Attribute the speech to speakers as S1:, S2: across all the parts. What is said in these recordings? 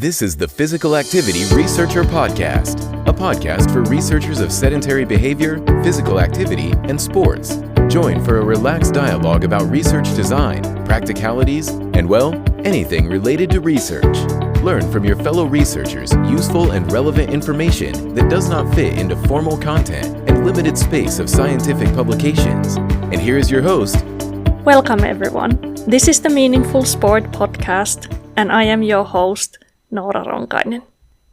S1: This is the Physical Activity Researcher Podcast, a podcast for researchers of sedentary behavior, physical activity, and sports. Join for a relaxed dialogue about research design, practicalities, and, well, anything related to research. Learn from your fellow researchers useful and relevant information that does not fit into formal content and limited space of scientific publications. And here is your host.
S2: Welcome everyone. This is the Meaningful Sport podcast, and I am your host, Noora Ronkainen.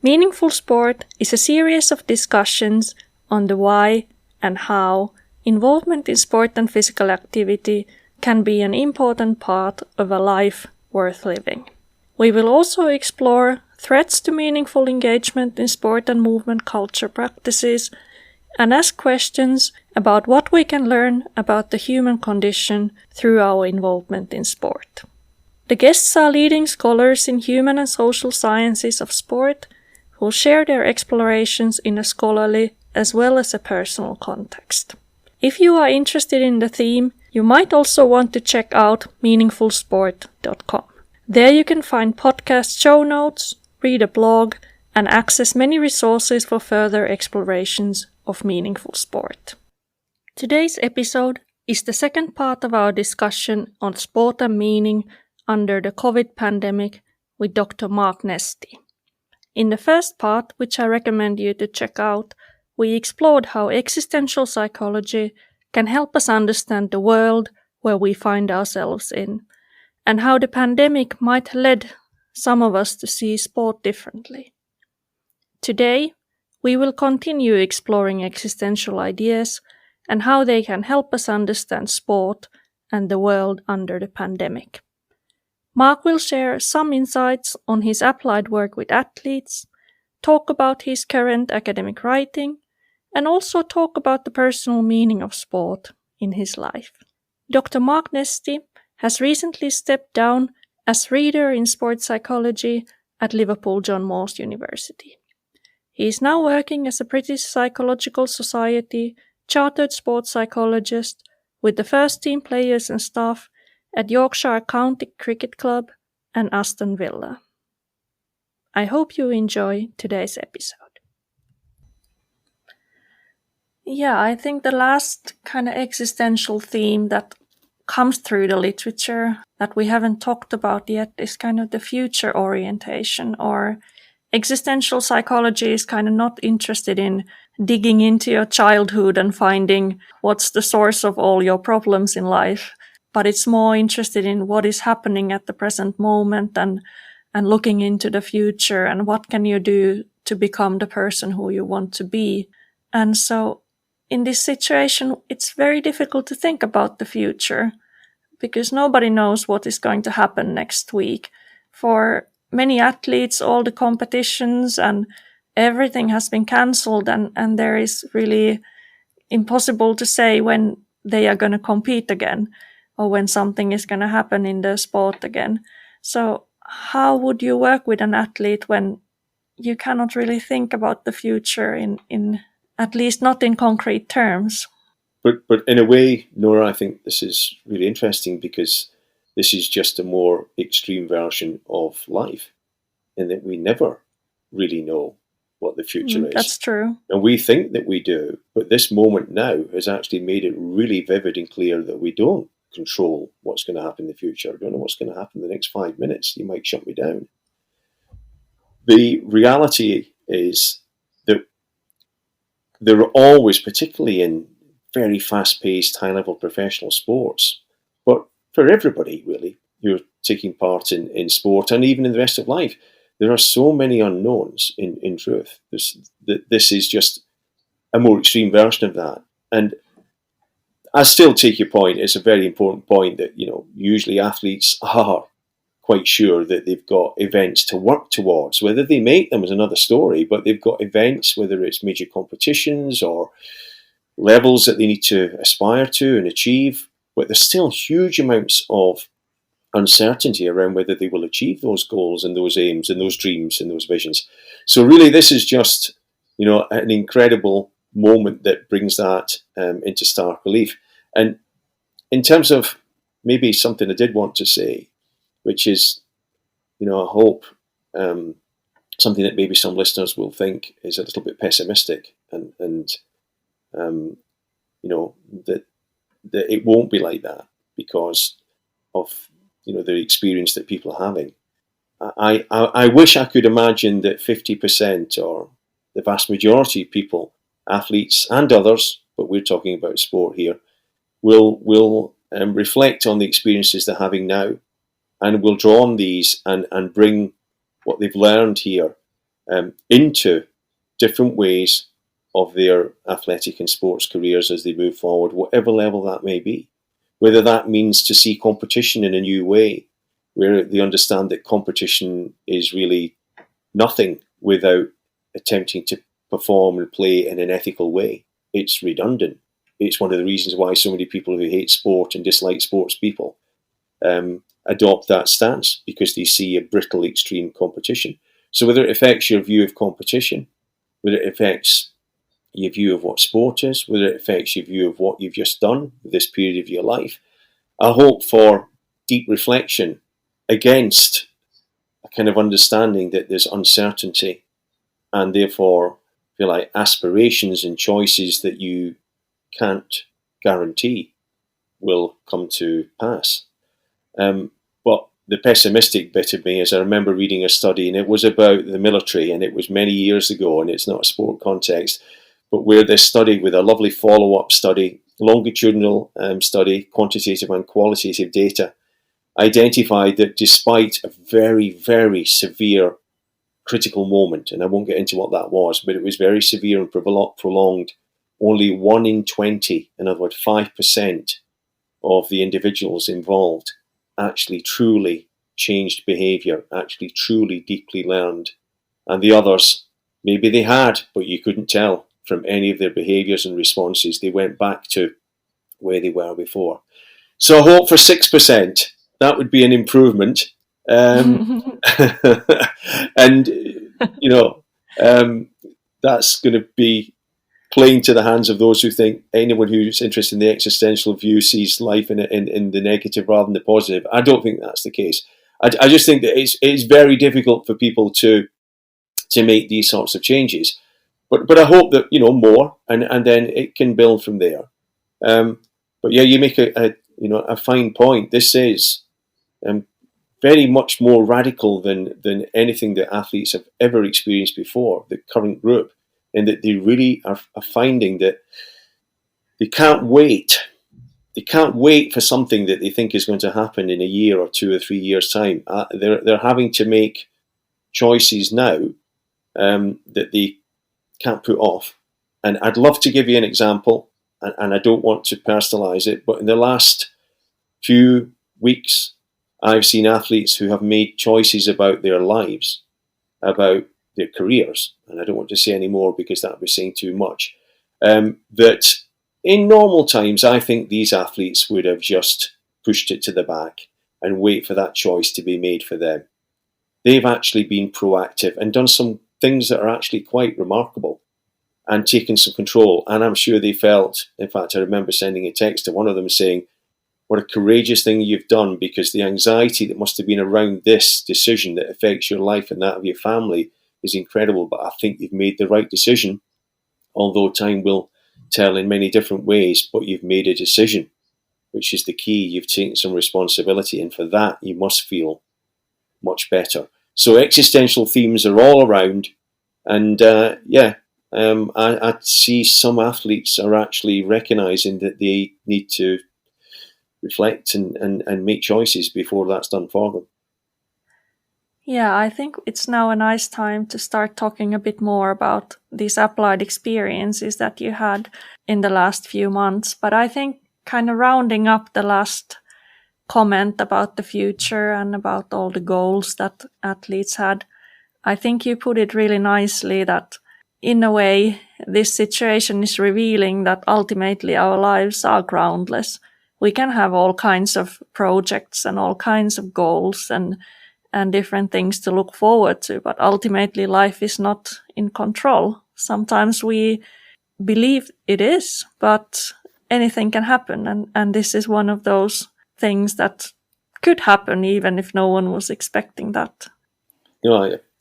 S2: Meaningful Sport is a series of discussions on the why and how involvement in sport and physical activity can be an important part of a life worth living. We will also explore threats to meaningful engagement in sport and movement culture practices and ask questions about what we can learn about the human condition through our involvement in sport. The guests are leading scholars in human and social sciences of sport who share their explorations in a scholarly as well as a personal context. If you are interested in the theme, you might also want to check out meaningfulsport.com. There you can find podcast show notes, read a blog, and access many resources for further explorations of meaningful sport. Today's episode is the second part of our discussion on sport and meaning under the COVID pandemic with Dr. Mark Nesti. In the first part, which I recommend you to check out, we explored how existential psychology can help us understand the world where we find ourselves in, and how the pandemic might have led some of us to see sport differently. Today, we will continue exploring existential ideas and how they can help us understand sport and the world under the pandemic. Mark will share some insights on his applied work with athletes, talk about his current academic writing, and also talk about the personal meaning of sport in his life. Dr. Mark Nesti has recently stepped down as reader in sports psychology at Liverpool John Moores University. He is now working as a British Psychological Society chartered sports psychologist with the first team players and staff at Yorkshire County Cricket Club and Aston Villa. I hope you enjoy today's episode. Yeah, I think the last kind of existential theme that comes through the literature that we haven't talked about yet is kind of the future orientation, or existential psychology is kind of not interested in digging into your childhood and finding what's the source of all your problems in life, but it's more interested in what is happening at the present moment and looking into the future and what can you do to become the person who you want to be. And so in this situation, it's very difficult to think about the future because nobody knows what is going to happen next week. For many athletes, all the competitions and everything has been cancelled, and there is really impossible to say when they are going to compete again or when something is going to happen in the sport again. So how would you work with an athlete when you cannot really think about the future in at least not in concrete terms?
S3: But in a way, Nora, I think this is really interesting because this is just a more extreme version of life, in that we never really know what the future is.
S2: That's true.
S3: And we think that we do, but this moment now has actually made it really vivid and clear that we don't control what's going to happen in the future. I don't know what's going to happen in the next 5 minutes. You might shut me down. The reality is that there are always, particularly in very fast-paced, high-level professional sports, but for everybody, really, who are taking part in sport and even in the rest of life, there are so many unknowns in truth. This is just a more extreme version of that. And I still take your point. It's a very important point that, usually athletes are quite sure that they've got events to work towards. Whether they make them is another story, but they've got events, whether it's major competitions or levels that they need to aspire to and achieve, but there's still huge amounts of uncertainty around whether they will achieve those goals and those aims and those dreams and those visions. So really this is just, an incredible moment that brings that into stark relief. And in terms of maybe something I did want to say, which is, I hope something that maybe some listeners will think is a little bit pessimistic, and that it won't be like that because of the experience that people are having. I wish I could imagine that 50% or the vast majority of people, athletes and others, but we're talking about sport here, will reflect on the experiences they're having now, and will draw on these and bring what they've learned here into different ways of their athletic and sports careers as they move forward, whatever level that may be. Whether that means to see competition in a new way, where they understand that competition is really nothing without attempting to perform and play in an ethical way. It's redundant. It's one of the reasons why so many people who hate sport and dislike sports people adopt that stance, because they see a brittle, extreme competition. So whether it affects your view of competition, whether it affects your view of what sport is, whether it affects your view of what you've just done with this period of your life, I hope for deep reflection against a kind of understanding that there's uncertainty, and therefore, feel like aspirations and choices that you can't guarantee will come to pass. But the pessimistic bit of me is I remember reading a study, and it was about the military, and it was many years ago, and it's not a sport context, but where this study, with a lovely follow-up study, longitudinal study, quantitative and qualitative data, identified that despite a very, very severe critical moment, and I won't get into what that was, but it was very severe and prolonged, only 1 in 20, in other words, 5% of the individuals involved actually truly changed behaviour, actually truly deeply learned. And the others, maybe they had, but you couldn't tell from any of their behaviours and responses. They went back to where they were before. So I hope for 6%, that would be an improvement. And, that's going to be playing to the hands of those who think anyone who's interested in the existential view sees life in the negative rather than the positive. I don't think that's the case. I just think that it's very difficult for people to make these sorts of changes. But I hope that, more, and then it can build from there. But yeah, you make a fine point. This is very much more radical than anything that athletes have ever experienced before, the current group, in that they really are finding that they can't wait. They can't wait for something that they think is going to happen in a year or 2 or 3 years' time. They're having to make choices now that they can't put off. And I'd love to give you an example, and I don't want to personalise it, but in the last few weeks, I've seen athletes who have made choices about their lives, about their careers, and I don't want to say any more because that would be saying too much, that in normal times, I think these athletes would have just pushed it to the back and wait for that choice to be made for them. They've actually been proactive and done some things that are actually quite remarkable and taken some control. And I'm sure they felt, in fact, I remember sending a text to one of them saying, what a courageous thing you've done, because the anxiety that must have been around this decision that affects your life and that of your family is incredible. But I think you've made the right decision, although time will tell in many different ways, but you've made a decision, which is the key. You've taken some responsibility, and for that, you must feel much better. So existential themes are all around, and I see some athletes are actually recognising that they need to reflect and make choices before that's done for them.
S2: Yeah, I think it's now a nice time to start talking a bit more about these applied experiences that you had in the last few months. But I think kind of rounding up the last comment about the future and about all the goals that athletes had, I think you put it really nicely that in a way this situation is revealing that ultimately our lives are groundless. We can have all kinds of projects and all kinds of goals and different things to look forward to, but ultimately life is not in control. Sometimes we believe it is, but anything can happen, and this is one of those things that could happen even if no one was expecting that.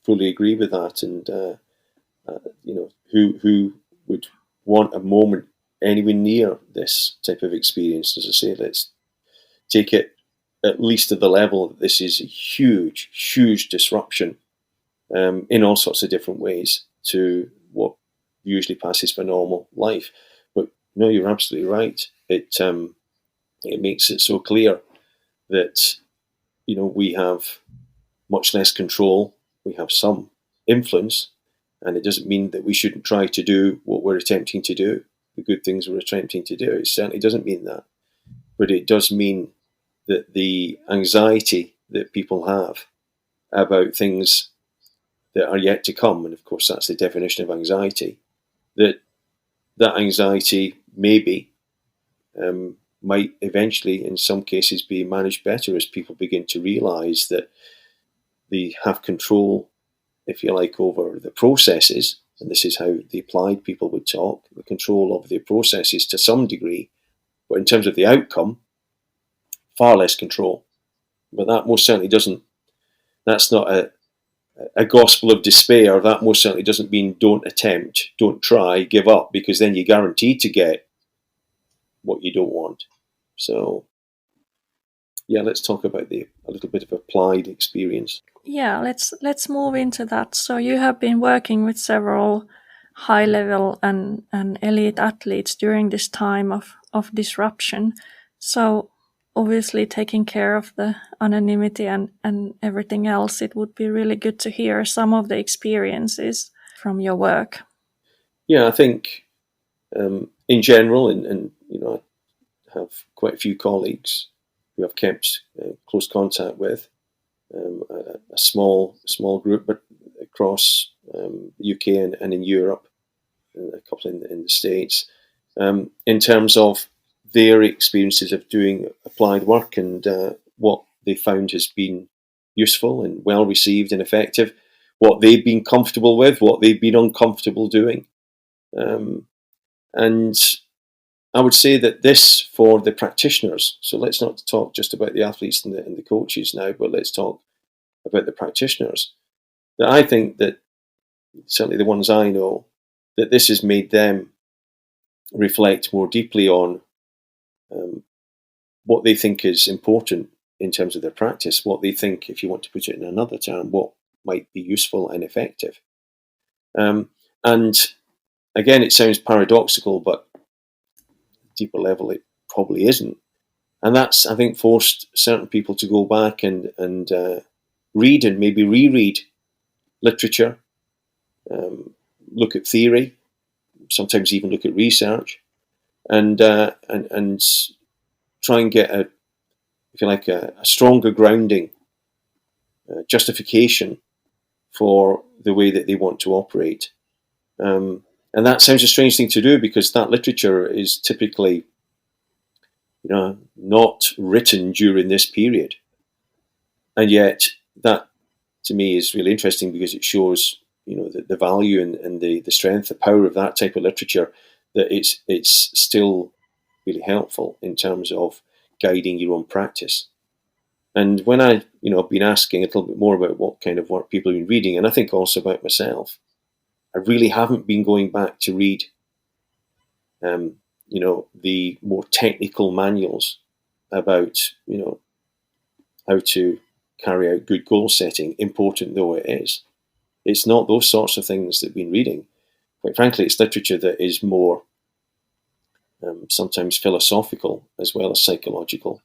S3: fully agree with that. And who would want a moment anywhere near this type of experience? As I say, let's take it at least to the level that this is a huge, huge disruption in all sorts of different ways to what usually passes for normal life. But no, you're absolutely right. It makes it so clear that we have much less control. We have some influence, and it doesn't mean that we shouldn't try to do what we're attempting to do, the good things we're attempting to do. It certainly doesn't mean that. But it does mean that the anxiety that people have about things that are yet to come, and of course that's the definition of anxiety, that anxiety maybe might eventually, in some cases, be managed better as people begin to realise that they have control, if you like, over the processes, and this is how the applied people would talk, the control of the processes to some degree, but in terms of the outcome, far less control. But that most certainly doesn't, that's not a gospel of despair. That most certainly doesn't mean don't attempt, don't try, give up, because then you're guaranteed to get what you don't want. So, yeah, let's talk about a little bit of applied experience.
S2: Yeah, let's move into that. So you have been working with several high-level and elite athletes during this time of disruption. So obviously taking care of the anonymity and everything else, it would be really good to hear some of the experiences from your work.
S3: Yeah, I think in general, and I have quite a few colleagues who I've kept close contact with, a small group, but across the UK and in Europe, and a couple in the States, in terms of their experiences of doing applied work and what they found has been useful and well received and effective, what they've been comfortable with, what they've been uncomfortable doing. And I would say that this, for the practitioners, so let's not talk just about the athletes and the coaches now, but let's talk about the practitioners, that I think that, certainly the ones I know, that this has made them reflect more deeply on what they think is important in terms of their practice, what they think, if you want to put it in another term, what might be useful and effective. And again, it sounds paradoxical, but deeper level it probably isn't. And that's, I think, forced certain people to go back and read and maybe reread literature, look at theory, sometimes even look at research, and try and get a stronger grounding, justification for the way that they want to operate. And that sounds a strange thing to do, because that literature is typically, not written during this period. And yet that, to me, is really interesting, because it shows, the value and the strength, the power of that type of literature, that it's still really helpful in terms of guiding your own practice. And when I've been asking a little bit more about what kind of work people have been reading, and I think also about myself, I really haven't been going back to read, the more technical manuals about, how to carry out good goal setting, important though it is. It's not those sorts of things that I've been reading. Quite frankly, it's literature that is more sometimes philosophical as well as psychological.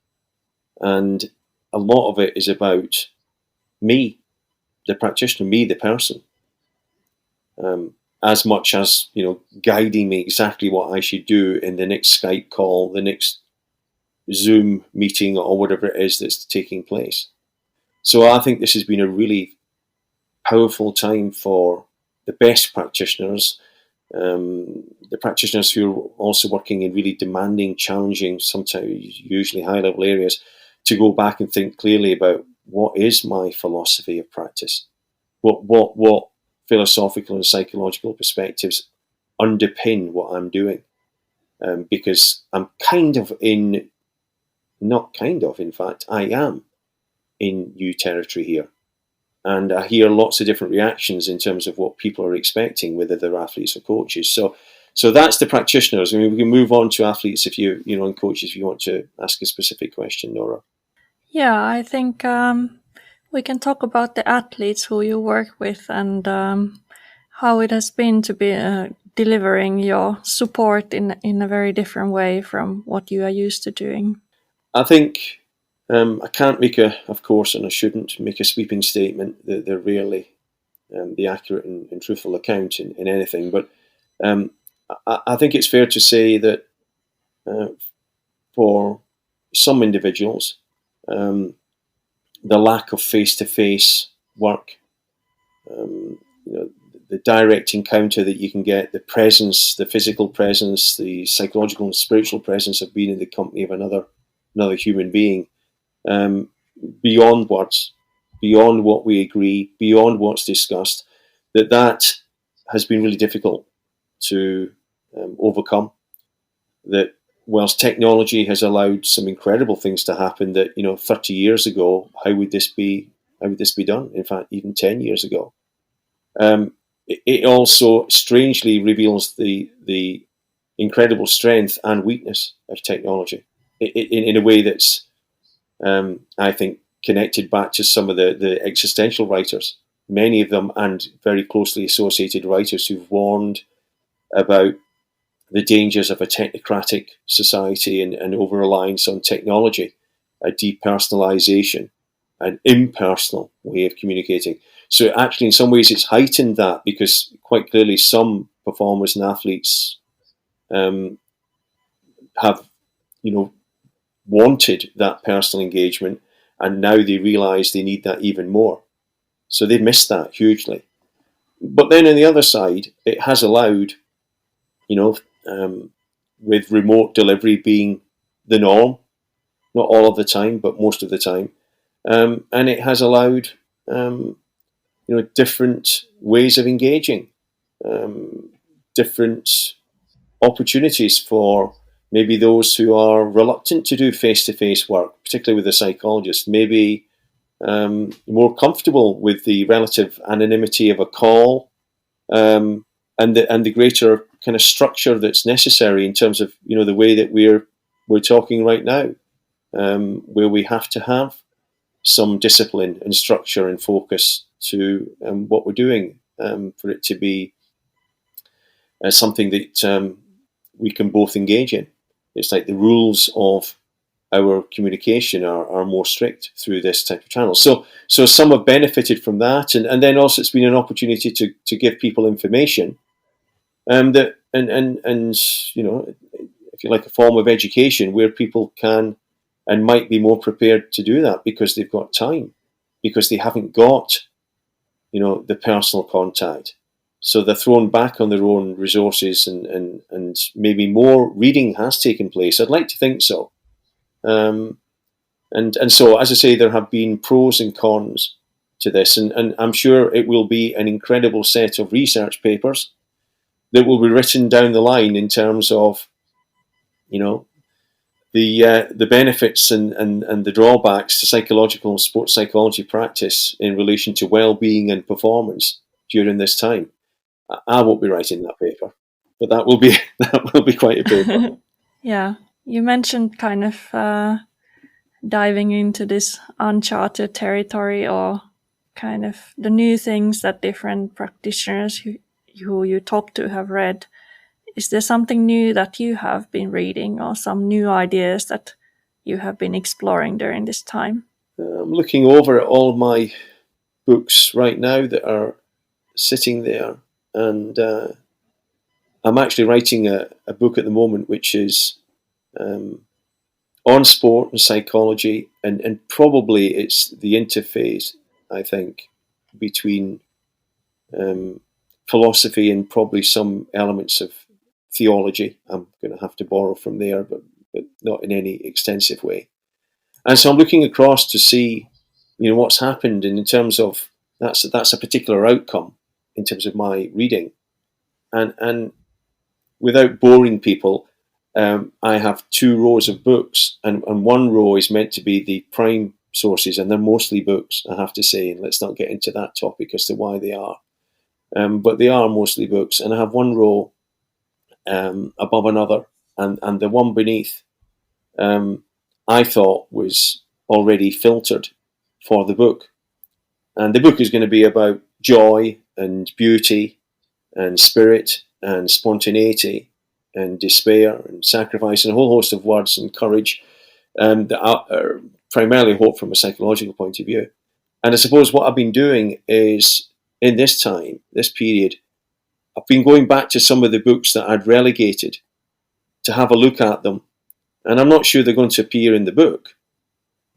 S3: And a lot of it is about me, the practitioner, me, the person, as much as, guiding me exactly what I should do in the next Skype call, the next Zoom meeting, or whatever it is that's taking place. So I think this has been a really powerful time for the best practitioners, the practitioners who are also working in really demanding, challenging, sometimes usually high-level areas, to go back and think clearly about what is my philosophy of practice, what philosophical and psychological perspectives underpin what I'm doing, because I'm in fact, I am in new territory here. And I hear lots of different reactions in terms of what people are expecting, whether they're athletes or coaches. So that's the practitioners. I mean, we can move on to athletes if and coaches if you want to ask a specific question, Nora.
S2: Yeah, I think we can talk about the athletes who you work with and how it has been to be delivering your support in a very different way from what you are used to doing.
S3: I think I can't make of course, and I shouldn't make a sweeping statement that they're rarely the accurate and truthful account in anything. But I think it's fair to say that for some individuals, the lack of face-to-face work, the direct encounter that you can get, the presence, the physical presence, the psychological and spiritual presence of being in the company of another human being, beyond words, beyond what we agree, beyond what's discussed, that has been really difficult to overcome. That whilst technology has allowed some incredible things to happen, that 30 years ago, how would this be done? In fact, even 10 years ago, it also strangely reveals the incredible strength and weakness of technology in a way that's, I think, connected back to some of the existential writers, many of them, and very closely associated writers who've warned about the dangers of a technocratic society and over-reliance on technology, a depersonalization, an impersonal way of communicating. So actually, in some ways, it's heightened that, because quite clearly some performers and athletes have, wanted that personal engagement, and now they realise they need that even more. So they've missed that hugely. But then on the other side, it has allowed, with remote delivery being the norm, not all of the time, but most of the time, and it has allowed, different ways of engaging, different opportunities for maybe those who are reluctant to do face-to-face work, particularly with a psychologist, maybe more comfortable with the relative anonymity of a call, and the greater kind of structure that's necessary in terms of the way that we're talking right now, where we have to have some discipline and structure and focus to what we're doing, for it to be something that we can both engage in. It's like the rules of our communication are more strict through this type of channel. So some have benefited from that, and then also it's been an opportunity to give people information, that and if you like, a form of education where people can and might be more prepared to do that because they've got time, because they haven't got the personal contact. So they're thrown back on their own resources, and maybe more reading has taken place. I'd like to think so. And so, as I say, there have been pros and cons to this, and I'm sure it will be an incredible set of research papers that will be written down the line in terms of, the benefits and the drawbacks to psychological and sports psychology practice in relation to well-being and performance during this time. I won't be writing that paper, but that will be quite a paper.
S2: Yeah, you mentioned kind of diving into this uncharted territory, or kind of the new things that different practitioners who you talk to have read. Is there something new that you have been reading, or some new ideas that you have been exploring during this time?
S3: I'm looking over at all my books right now that are sitting there, and I'm actually writing a book at the moment which is on sport and psychology, and probably it's the interface, I think, between philosophy and probably some elements of theology. I'm going to have to borrow from there, but not in any extensive way. And so I'm looking across to see, what's happened, and in terms of that's a particular outcome in terms of my reading, and without boring people, I have 2 rows of books, and one row is meant to be the prime sources, and they're mostly books, I have to say, and let's not get into that topic as to why they are. But they are mostly books, and I have one row above another, and the one beneath I thought was already filtered for the book. And the book is going to be about joy and beauty and spirit and spontaneity and despair and sacrifice and a whole host of words and courage that are primarily hope from a psychological point of view. And I suppose what I've been doing is, in this time, this period, I've been going back to some of the books that I'd relegated to have a look at them. And I'm not sure they're going to appear in the book,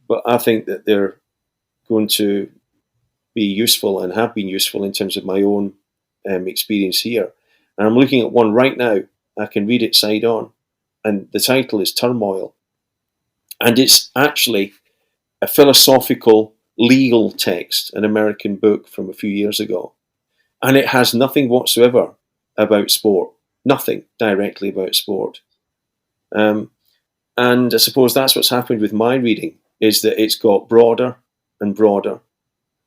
S3: but I think that they're going to be useful and have been useful in terms of my own experience here. And I'm looking at one right now. I can read it side on. And the title is Turmoil. And it's actually a philosophical, legal text, an American book from a few years ago. And it has nothing whatsoever about sport. Nothing directly about sport. And I suppose that's what's happened with my reading, is that it's got broader and broader.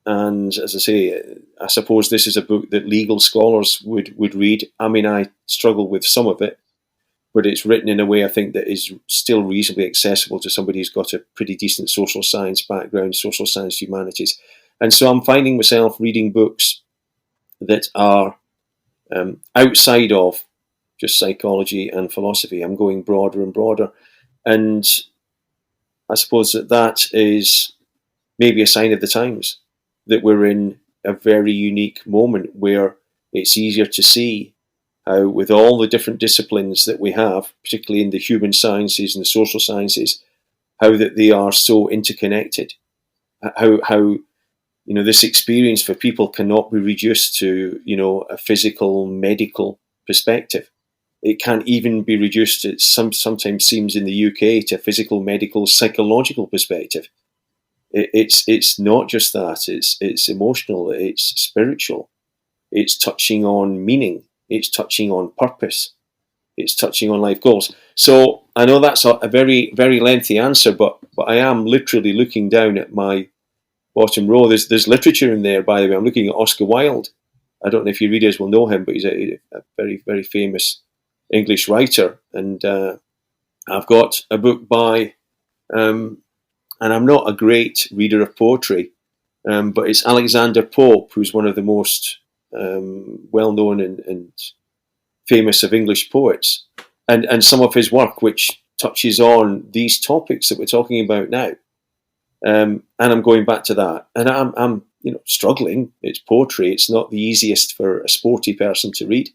S3: And as I say, I suppose this is a book that legal scholars would read. I mean, I struggle with some of it, but it's written in a way I think that is still reasonably accessible to somebody who's got a pretty decent social science background, social science humanities. And so I'm finding myself reading books that are outside of just psychology and philosophy. I'm going broader and broader. And I suppose that is maybe a sign of the times, that we're in a very unique moment where it's easier to see how, with all the different disciplines that we have, particularly in the human sciences and the social sciences, how that they are so interconnected. How this experience for people cannot be reduced to a physical, medical perspective. It can't even be reduced, it sometimes seems in the UK, to a physical, medical, psychological perspective. It's not just that, it's emotional, it's spiritual, it's touching on meaning, it's touching on purpose, it's touching on life goals. So I know that's a very, very lengthy answer, but I am literally looking down at my bottom row. There's literature in there, by the way. I'm looking at Oscar Wilde. I don't know if your readers will know him, but he's a very, very famous English writer. And I've got a book by, and I'm not a great reader of poetry, but it's Alexander Pope, who's one of the most well-known and famous of English poets. And some of his work, which touches on these topics that we're talking about now. And I'm going back to that. And I'm struggling. It's poetry. It's not the easiest for a sporty person to read.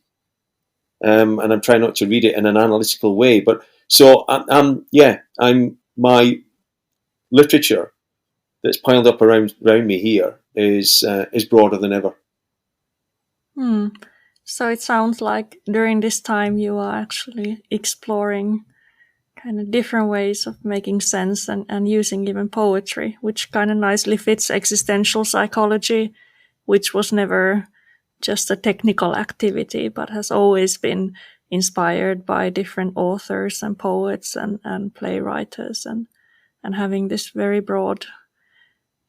S3: And I'm trying not to read it in an analytical way. But so I'm my literature that's piled up around me here is broader than ever.
S2: So it sounds like during this time you are actually exploring kind of different ways of making sense and using even poetry, which kind of nicely fits existential psychology, which was never just a technical activity, but has always been inspired by different authors and poets and playwriters and having this very broad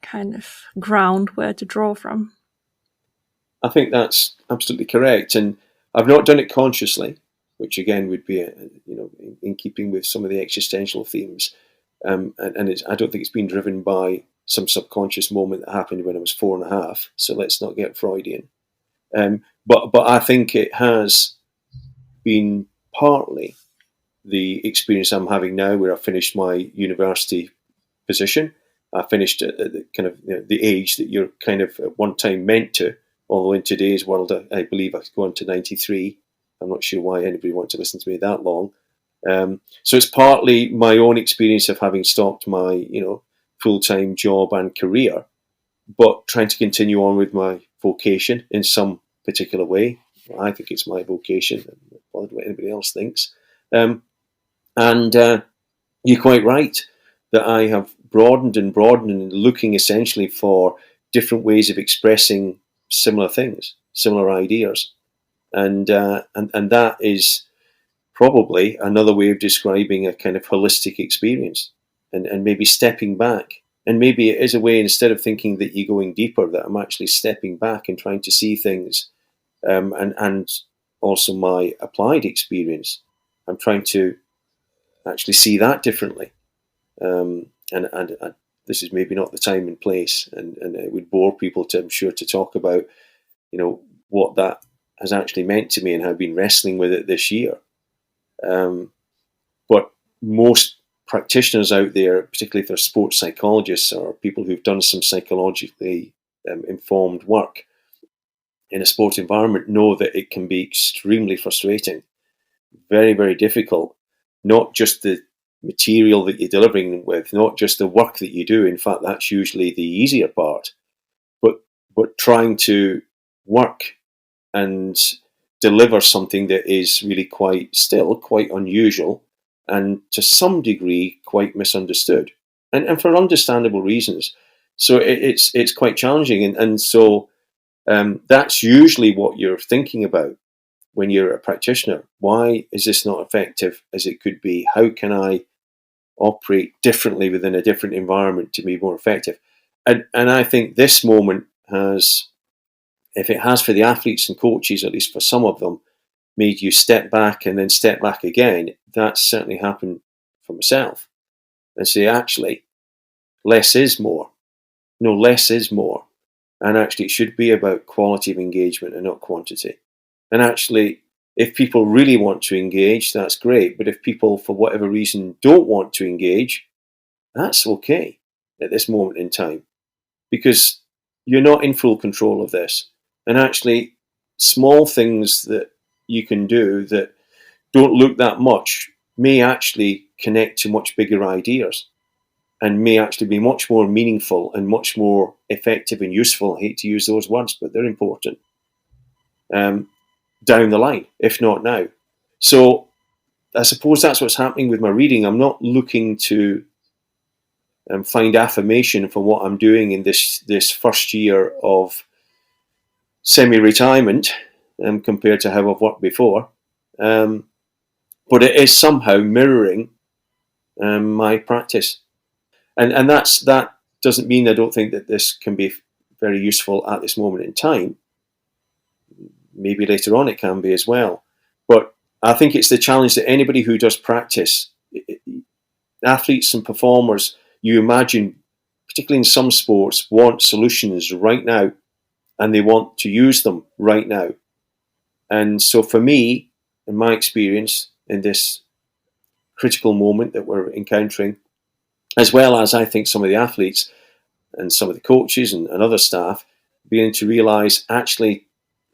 S2: kind of ground where to draw from.
S3: I think that's absolutely correct. And I've not done it consciously, which again would be, in keeping with some of the existential themes. And I don't think it's been driven by some subconscious moment that happened when I was 4.5. So let's not get Freudian. But I think it has been partly the experience I'm having now, where I finished my university position. I finished at the kind of the age that you're kind of at one time meant to, although in today's world, I believe I could go on to 93. I'm not sure why anybody wants to listen to me that long. So it's partly my own experience of having stopped my, full-time job and career, but trying to continue on with my vocation in some particular way. I think it's my vocation, and what anybody else thinks. And you're quite right that I have broadened and looking essentially for different ways of expressing similar things, similar ideas. And that is probably another way of describing a kind of holistic experience, and maybe stepping back And maybe it is a way, instead of thinking that you're going deeper, that I'm actually stepping back and trying to see things, and also my applied experience. I'm trying to actually see that differently. And this is maybe not the time and place, and it would bore people, I'm sure, to talk about, what that has actually meant to me and how I've been wrestling with it this year. But most practitioners out there, particularly if they're sports psychologists or people who've done some psychologically informed work in a sport environment, know that it can be extremely frustrating, very, very difficult. Not just the material that you're delivering with, not just the work that you do. In fact, that's usually the easier part. But trying to work and deliver something that is really quite unusual, and to some degree quite misunderstood, and for understandable reasons. So it's quite challenging, and so that's usually what you're thinking about when you're a practitioner. Why is this not effective as it could be? How can I operate differently within a different environment to be more effective? And I think this moment has, if it has for the athletes and coaches, at least for some of them, made you step back and then step back again. That's certainly happened for myself. And say, actually, less is more. No, less is more. And actually, it should be about quality of engagement and not quantity. And actually, if people really want to engage, that's great. But if people, for whatever reason, don't want to engage, that's okay at this moment in time, because you're not in full control of this. And actually, small things that you can do that don't look that much may actually connect to much bigger ideas, and may actually be much more meaningful and much more effective and useful. I hate to use those words, but they're important. Down the line, if not now. So I suppose that's what's happening with my reading. I'm not looking to find affirmation for what I'm doing in this first year of semi-retirement, compared to how I've worked before. But it is somehow mirroring my practice. And that doesn't mean I don't think that this can be very useful at this moment in time. Maybe later on it can be as well. But I think it's the challenge that anybody who does practice, athletes and performers, you imagine, particularly in some sports, want solutions right now, and they want to use them right now. And so for me, in my experience, in this critical moment that we're encountering, as well as I think some of the athletes and some of the coaches and other staff, beginning to realise, actually,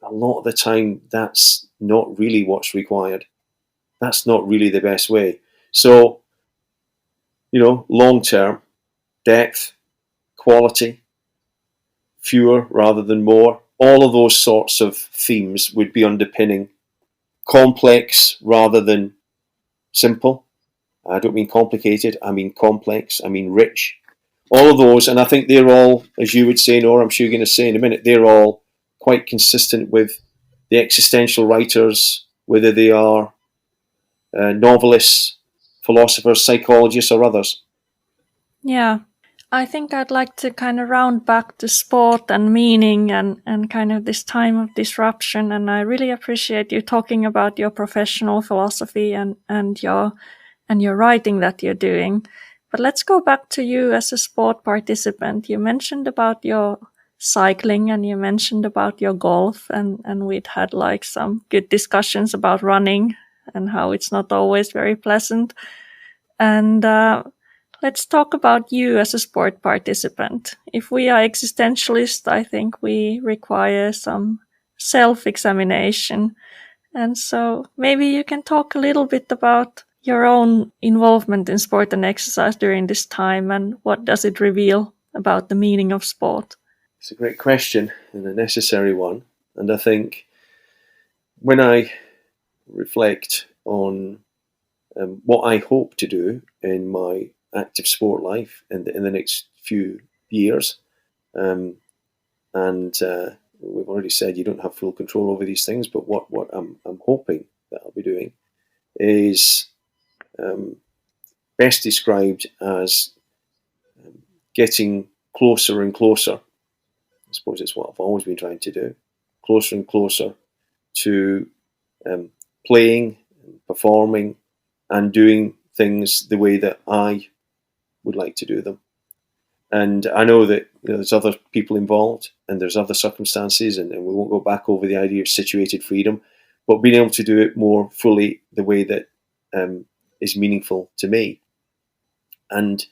S3: a lot of the time, that's not really what's required. That's not really the best way. So, long term, depth, quality, fewer rather than more, all of those sorts of themes would be underpinning. Complex rather than simple. I don't mean complicated, I mean complex, I mean rich. All of those, and I think they're all, as you would say, Nora, I'm sure you're going to say in a minute, they're all quite consistent with the existential writers, whether they are novelists, philosophers, psychologists, or others.
S2: Yeah, I think I'd like to kind of round back to sport and meaning and kind of this time of disruption. And I really appreciate you talking about your professional philosophy and your writing that you're doing. But let's go back to you as a sport participant. You mentioned about your cycling and you mentioned about your golf, and we'd had like some good discussions about running and how it's not always very pleasant. And let's talk about you as a sport participant. If we are existentialists, I think we require some self-examination. And so maybe you can talk a little bit about your own involvement in sport and exercise during this time, and what does it reveal about the meaning of sport?
S3: It's a great question and a necessary one. And I think when I reflect on what I hope to do in my active sport life in the next few years, and we've already said you don't have full control over these things, but what I'm hoping that I'll be doing is best described as getting closer and closer. I suppose it's what I've always been trying to do. Closer and closer to playing, performing, and doing things the way that I would like to do them. And I know that there's other people involved and there's other circumstances, and we won't go back over the idea of situated freedom, but being able to do it more fully the way that is meaningful to me. And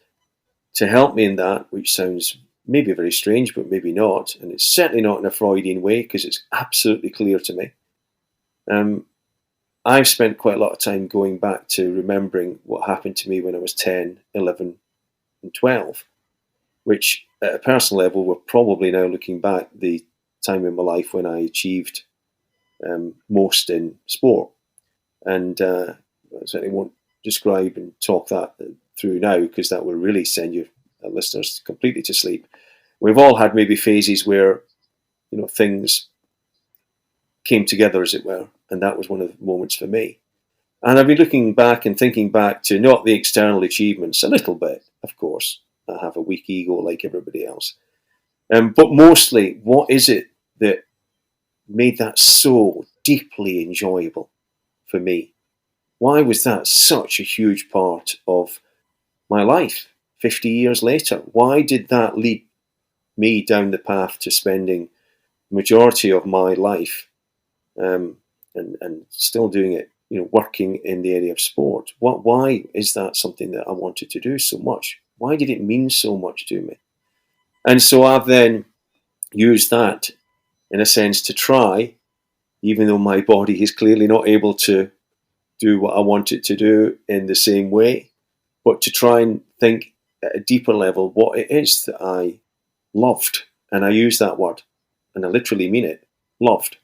S3: to help me in that, which sounds maybe very strange, but maybe not, and it's certainly not in a Freudian way because it's absolutely clear to me, I've spent quite a lot of time going back to remembering what happened to me when I was 10, 11 and 12, which at a personal level, we're probably now looking back the time in my life when I achieved most in sport. And I certainly won't describe and talk that through now because that will really send your listeners completely to sleep. We've all had maybe phases where things came together, as it were, and that was one of the moments for me. And I've been looking back and thinking back to not the external achievements, a little bit, of course. I have a weak ego like everybody else. But mostly, what is it that made that so deeply enjoyable for me? Why was that such a huge part of my life 50 years later? Why did that lead me down the path to spending the majority of my life and still doing it, working in the area of sport? Why is that something that I wanted to do so much? Why did it mean so much to me? And so I've then used that, in a sense, to try, even though my body is clearly not able to do what I want it to do in the same way, but to try and think at a deeper level what it is that I loved. And I use that word, and I literally mean it, loved.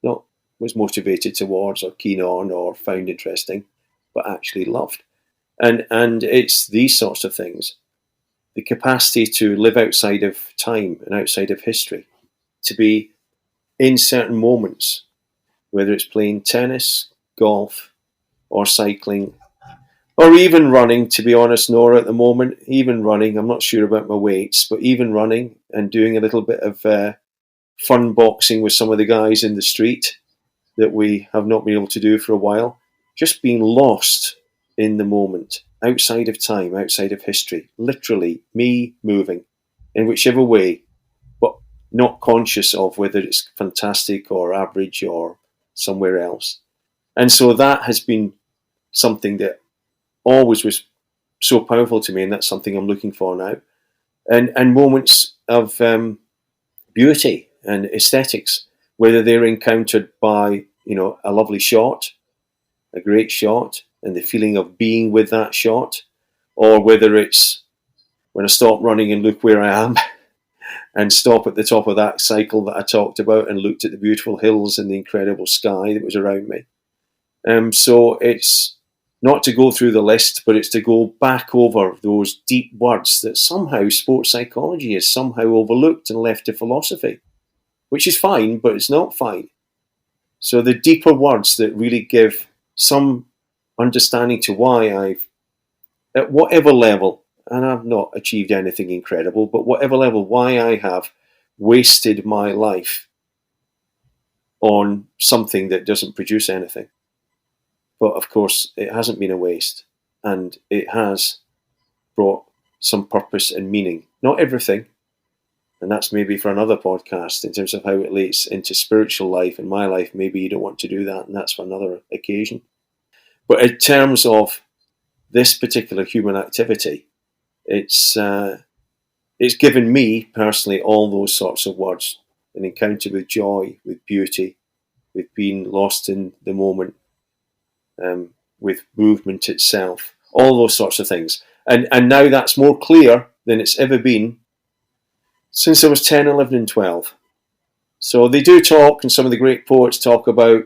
S3: Not was motivated towards or keen on or found interesting, but actually loved. And it's these sorts of things. The capacity to live outside of time and outside of history, to be in certain moments, whether it's playing tennis, golf, or cycling, or even running, to be honest, Nora, at the moment, even running, I'm not sure about my weights, but even running and doing a little bit of fun boxing with some of the guys in the street that we have not been able to do for a while, just being lost in the moment, outside of time, outside of history, literally me moving in whichever way, but not conscious of whether it's fantastic or average or somewhere else. And so that has been something that always was so powerful to me, and that's something I'm looking for now. And moments of beauty and aesthetics, whether they're encountered by a lovely shot, a great shot, and the feeling of being with that shot, or whether it's when I stop running and look where I am and stop at the top of that cycle that I talked about and looked at the beautiful hills and the incredible sky that was around me. So it's not to go through the list, but it's to go back over those deep words that somehow sports psychology is somehow overlooked and left to philosophy, which is fine, but it's not fine. So the deeper words that really give some understanding to why I've, at whatever level, and I've not achieved anything incredible, but whatever level, why I have wasted my life on something that doesn't produce anything. But of course, it hasn't been a waste, and it has brought some purpose and meaning. Not everything, and that's maybe for another podcast in terms of how it relates into spiritual life and my life. Maybe you don't want to do that, and that's for another occasion. But in terms of this particular human activity, it's given me personally all those sorts of words: an encounter with joy, with beauty, with being lost in the moment, with movement itself, all those sorts of things. And now that's more clear than it's ever been since I was 10, 11 and 12. So they do talk, and some of the great poets talk about,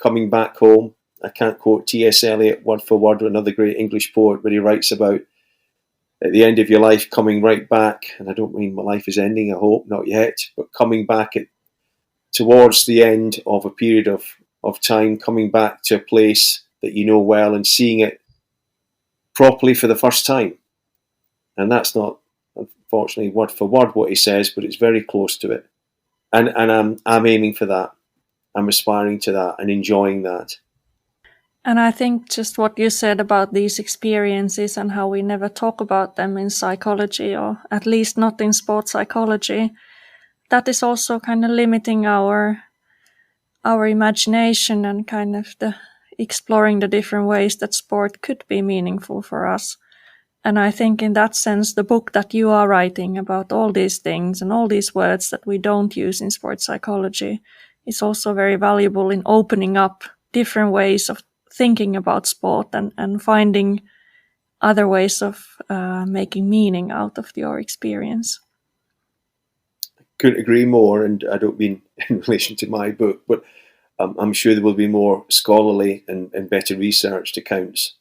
S3: coming back home. I can't quote T.S. Eliot word for word, another great English poet, but he writes about at the end of your life coming right back, and I don't mean my life is ending, I hope, not yet, but coming back towards the end of a period of time, coming back to a place that you know well and seeing it properly for the first time. And that's not unfortunately, word for word what he says, but it's very close to it. And I'm aiming for that. I'm aspiring to that and enjoying that.
S2: And I think just what you said about these experiences and how we never talk about them in psychology, or at least not in sports psychology, that is also kind of limiting our imagination and kind of the exploring the different ways that sport could be meaningful for us. And I think in that sense, the book that you are writing about all these things and all these words that we don't use in sports psychology is also very valuable in opening up different ways of thinking about sport and finding other ways of making meaning out of your experience.
S3: Couldn't agree more, and I don't mean in relation to my book, but I'm sure there will be more scholarly and better researched accounts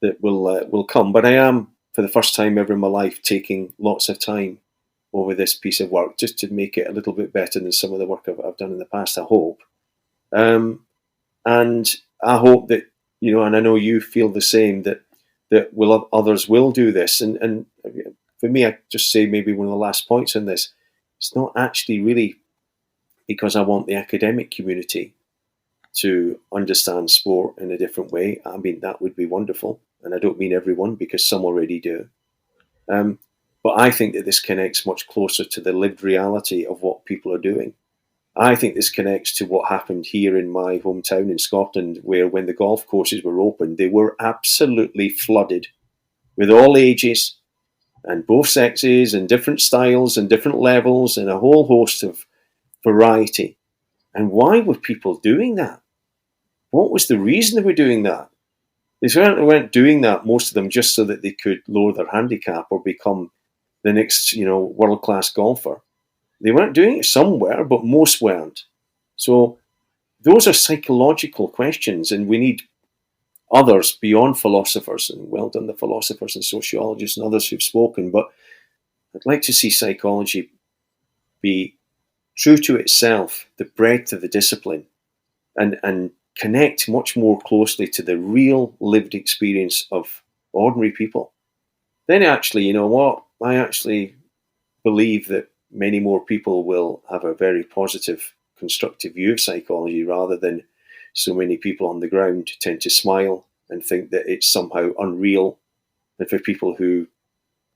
S3: that will come. But I am, for the first time ever in my life, taking lots of time over this piece of work just to make it a little bit better than some of the work I've done in the past, I hope. And I hope that, and I know you feel the same, that others will do this. And for me, I just say maybe one of the last points on this, it's not actually really because I want the academic community to understand sport in a different way. I mean, that would be wonderful. And I don't mean everyone, because some already do. But I think that this connects much closer to the lived reality of what people are doing. I think this connects to what happened here in my hometown in Scotland, where when the golf courses were opened, they were absolutely flooded with all ages and both sexes and different styles and different levels and a whole host of variety. And why were people doing that? What was the reason they were doing that? They certainly weren't doing that, most of them, just so that they could lower their handicap or become the next, world-class golfer. They weren't doing it, some were, but most weren't. So those are psychological questions, and we need others beyond philosophers, and well done the philosophers and sociologists and others who've spoken, but I'd like to see psychology be true to itself, the breadth of the discipline, and connect much more closely to the real lived experience of ordinary people. Then actually, you know what? I actually believe that many more people will have a very positive, constructive view of psychology, rather than so many people on the ground tend to smile and think that it's somehow unreal, and for people who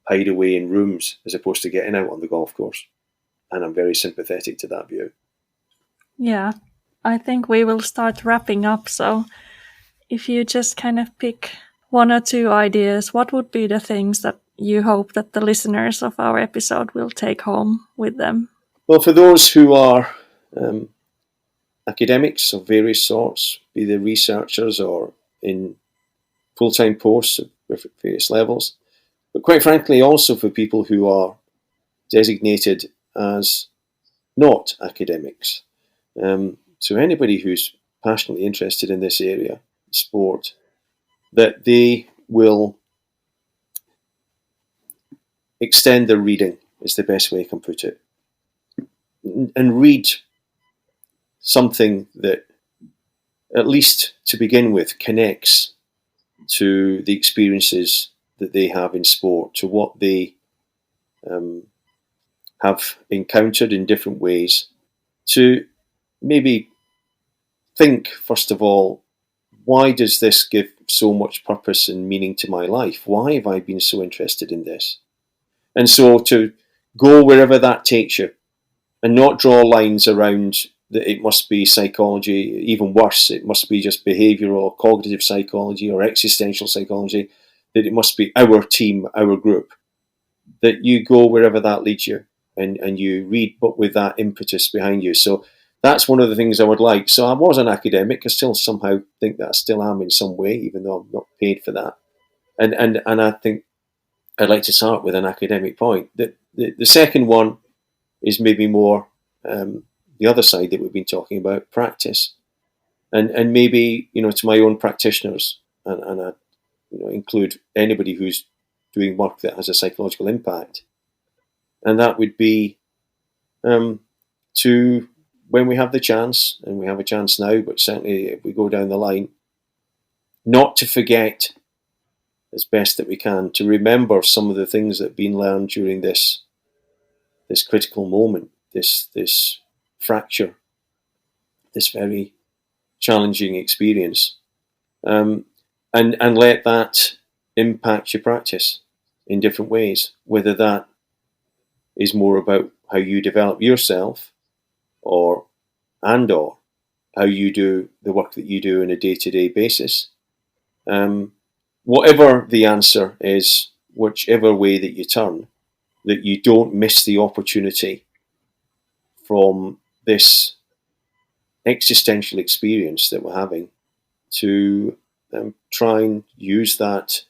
S3: hide away in rooms as opposed to getting out on the golf course. And I'm very sympathetic to that view.
S2: Yeah, I think we will start wrapping up. So if you just kind of pick one or two ideas, what would be the things that you hope that the listeners of our episode will take home with them?
S3: Well, for those who are academics of various sorts, be they researchers or in full-time posts at various levels, but quite frankly also for people who are designated as not academics. So anybody who's passionately interested in this area, sport, that they will extend their reading, is the best way I can put it, and read something that, at least to begin with, connects to the experiences that they have in sport, to what they have encountered in different ways, to maybe think, first of all, why does this give so much purpose and meaning to my life? Why have I been so interested in this? And so to go wherever that takes you, and not draw lines around that it must be psychology, even worse, it must be just behavioural or cognitive psychology or existential psychology, that it must be our team, our group, that you go wherever that leads you and you read, but with that impetus behind you. So that's one of the things I would like. So I was an academic. I still somehow think that I still am in some way, even though I'm not paid for that. And I think I'd like to start with an academic point. The second one is maybe more the other side that we've been talking about, practice. And maybe, to my own practitioners, and I include anybody who's doing work that has a psychological impact. And that would be to, when we have the chance, and we have a chance now, but certainly if we go down the line, not to forget as best that we can to remember some of the things that have been learned during this critical moment, this fracture, this very challenging experience, and let that impact your practice in different ways, whether that is more about how you develop yourself or how you do the work that you do on a day-to-day basis. Whatever the answer is, whichever way that you turn, that you don't miss the opportunity from this existential experience that we're having to try and use that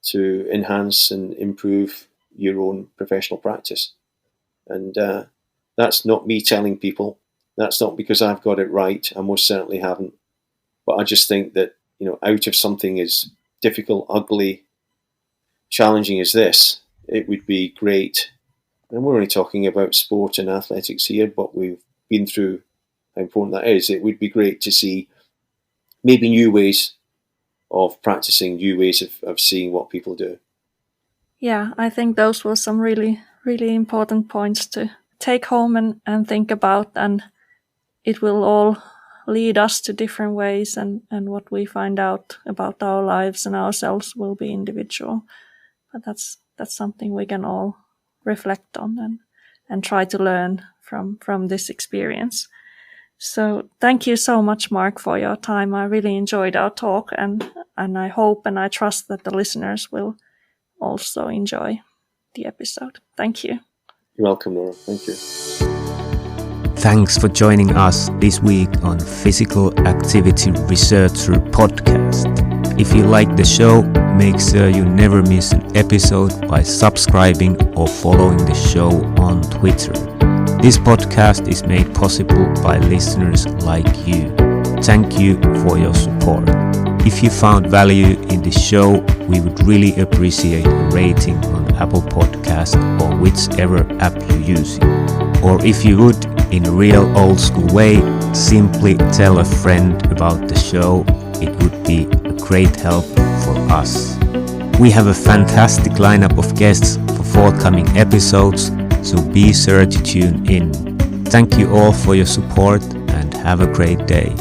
S3: to enhance and improve your own professional practice. And that's not me telling people. That's not because I've got it right. I most certainly haven't. But I just think that, out of something as difficult, ugly, challenging as this, it would be great. And we're only talking about sport and athletics here, but we've been through how important that is. It would be great to see maybe new ways of practicing, new ways of seeing what people do.
S2: Yeah, I think those were some really, really important points to take home and think about, and it will all lead us to different ways, and what we find out about our lives and ourselves will be individual. But that's something we can all reflect on and try to learn from this experience. So thank you so much, Mark, for your time. I really enjoyed our talk, and I hope and I trust that the listeners will also enjoy the episode. Thank you.
S3: You're welcome, Nora. Thank you.
S4: Thanks for joining us this week on Physical Activity Researcher Podcast. If you like the show, make sure you never miss an episode by subscribing or following the show on Twitter. This podcast is made possible by listeners like you. Thank you for your support. If you found value in the show, we would really appreciate a rating on Apple Podcast or whichever app you're using. Or if you would, in a real old school way, simply tell a friend about the show. It would be a great help for us. We have a fantastic lineup of guests for forthcoming episodes, so be sure to tune in. Thank you all for your support and have a great day.